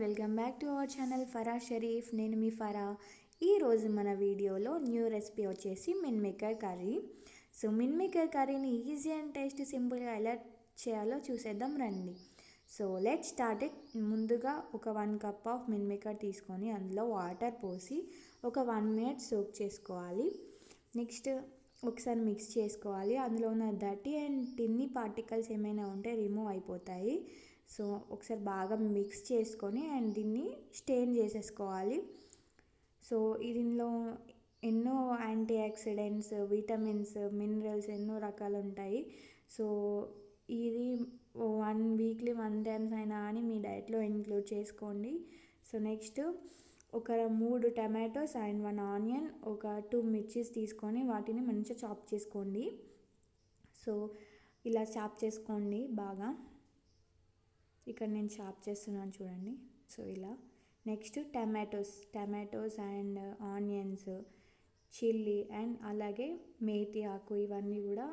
Welcome back to our channel Farah Sharif. నేను మీ ఫరా. ఈరోజు మన వీడియోలో న్యూ రెసిపీ వచ్చేసి meal maker curry. So meal maker కర్రీని ఈజీ అండ్ టేస్ట్ సింపుల్గా ఎలా చేయాలో చూసేద్దాం రండి. So let start it. ముందుగా ఒక 1 కప్ ఆఫ్ మిన్ మేకర్ తీసుకొని అందులో వాటర్ పోసి ఒక 1 మినిట్ సోక్ చేసుకోవాలి. నెక్స్ట్ ఒకసారి మిక్స్ చేసుకోవాలి. అందులో ఉన్న డర్టీ అండ్ టిన్నీ పార్టికల్స్ ఏమైనా ఉంటే రిమూవ్ అయిపోతాయి. సో ఒకసారి బాగా మిక్స్ చేసుకొని అండ్ దీన్ని స్టెయిన్ చేసేసుకోవాలి. సో దీనిలో ఎన్నో యాంటీ ఆక్సిడెంట్స్, విటమిన్స్, మినరల్స్ ఎన్నో రకాలు ఉంటాయి. సో ఇది 1 వీక్లీ 1 టైమ్స్ అయినా అని మీ డైట్లో ఇంక్లూడ్ చేసుకోండి. సో నెక్స్ట్ ఒక 3 టమాటోస్ అండ్ 1 ఆనియన్, ఒక 2 మిర్చీస్ తీసుకొని వాటిని మంచిగా చాప్ చేసుకోండి. సో ఇలా చాప్ చేసుకోండి బాగా. ఇక్కడ నేను చాప్ చేస్తున్నాను చూడండి. సో ఇలా next tomatoes and onions, chilli and అలాగే మేతి ఆకు ఇవన్నీ కూడా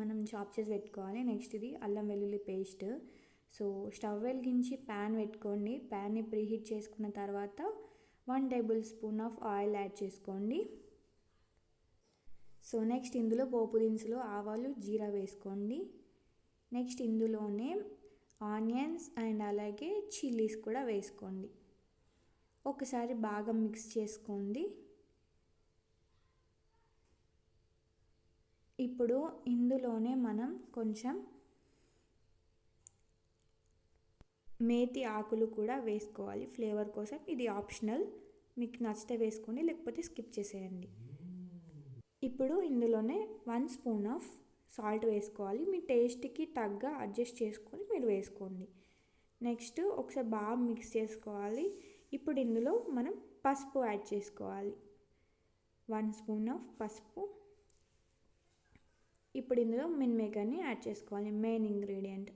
మనం చాప్ చేసి పెట్టుకోవాలి. నెక్స్ట్ ఇది అల్లం వెల్లుల్లి పేస్ట్. సో స్టవ్ వెలిగించి ప్యాన్ పెట్టుకోండి. ప్యాన్ని ప్రీహీట్ చేసుకున్న తర్వాత 1 table spoon of oil add చేసుకోండి. సో నెక్స్ట్ ఇందులో పోపు దినుసులు, ఆవాలు, జీరా వేసుకోండి. నెక్స్ట్ ఇందులోనే ఆనియన్స్ అండ్ అలాగే చిల్లీస్ కూడా వేసుకోండి. ఒకసారి బాగా మిక్స్ చేసుకోండి. ఇప్పుడు ఇందులోనే మనం కొంచెం మేతి ఆకులు కూడా వేసుకోవాలి ఫ్లేవర్ కోసం. ఇది ఆప్షనల్, మీకు నచ్చితే వేసుకోండి లేకపోతే స్కిప్ చేసేయండి. ఇప్పుడు ఇందులోనే 1 స్పూన్ ఆఫ్ సాల్ట్ వేసుకోవాలి. మీ టేస్ట్కి తగ్గ అడ్జస్ట్ చేసుకొని మీరు వేసుకోండి. నెక్స్ట్ ఒకసారి బాగా మిక్స్ చేసుకోవాలి. ఇప్పుడు ఇందులో మనం పసుపు యాడ్ చేసుకోవాలి. 1 స్పూన్ ఆఫ్ పసుపు. ఇప్పుడు ఇందులో మిన్ మేకర్ని యాడ్ చేసుకోవాలి. మెయిన్ ఇంగ్రీడియంట్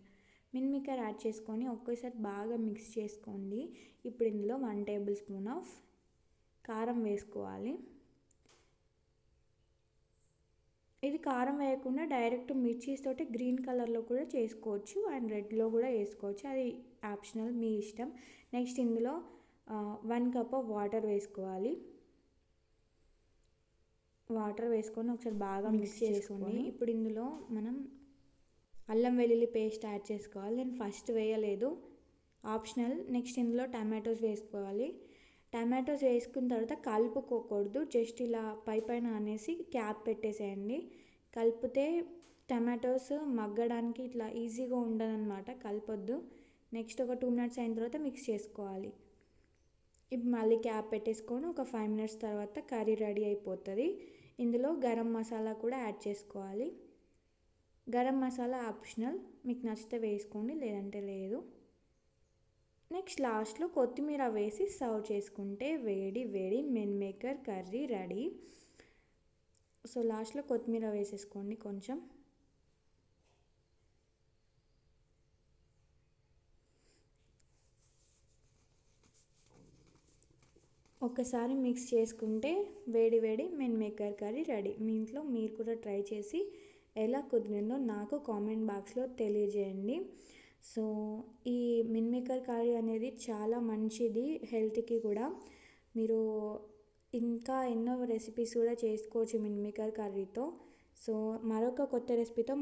మిన్ మేకర్ యాడ్ చేసుకొని ఒకేసారి బాగా మిక్స్ చేసుకోండి. ఇప్పుడు ఇందులో 1 టేబుల్ స్పూన్ ఆఫ్ కారం వేసుకోవాలి. ఇది కారం వేయకుండా డైరెక్ట్ మిర్చీస్ తోటి గ్రీన్ కలర్లో కూడా చేసుకోవచ్చు అండ్ రెడ్లో కూడా వేసుకోవచ్చు. అది ఆప్షనల్, మీ ఇష్టం. నెక్స్ట్ ఇందులో 1 కప్ ఆఫ్ వాటర్ వేసుకోవాలి. వాటర్ వేసుకొని ఒకసారి బాగా మిక్స్ చేసుకొని ఇప్పుడు ఇందులో మనం అల్లం వెల్లుల్లి పేస్ట్ యాడ్ చేసుకోవాలి. నేను ఫస్ట్ వేయలేదు, ఆప్షనల్. నెక్స్ట్ ఇందులో టమాటోస్ వేసుకోవాలి. టమాటోస్ వేసుకున్న తర్వాత కలుపుకోకూడదు, జస్ట్ ఇలా పైన అనేసి క్యాప్ పెట్టేసేయండి. కలిపితే టమాటోస్ మగ్గడానికి ఇట్లా ఈజీగా ఉండదన్నమాట, కలపొద్దు. నెక్స్ట్ ఒక 2 మినిట్స్ అయిన తర్వాత మిక్స్ చేసుకోవాలి. ఇప్పుడు మళ్ళీ క్యాప్ పెట్టేసుకొని ఒక 5 మినిట్స్ తర్వాత కర్రీ రెడీ అయిపోతుంది. ఇందులో గరం మసాలా కూడా యాడ్ చేసుకోవాలి. గరం మసాలా ఆప్షనల్, మీకు నచ్చితే వేసుకోండి లేదంటే లేదు. నెక్స్ట్ లాస్ట్లో కొత్తిమీర వేసి సర్వ్ చేసుకుంటే వేడి వేడి మిన్ మేకర్ కర్రీ రెడీ. సో లాస్ట్లో కొత్తిమీర వేసేసుకోండి కొంచెం. ఒకసారి మిక్స్ చేసుకుంటే వేడి వేడి మిన్ మేకర్ కర్రీ రెడీ. మీ ఇంట్లో మీరు కూడా ట్రై చేసి ఎలా కుదిరిందో నాకు కామెంట్ బాక్స్లో తెలియజేయండి. సో ఈ మిన్ మేకర్ కర్రీ అనేది చాలా మంచిది హెల్త్కి కూడా. మీరు ఇంకా ఎన్నో రెసిపీస్ కూడా చేసుకోవచ్చు మిన్ మేకర్ కర్రీతో. సో మరొక కొత్త రెసిపీతో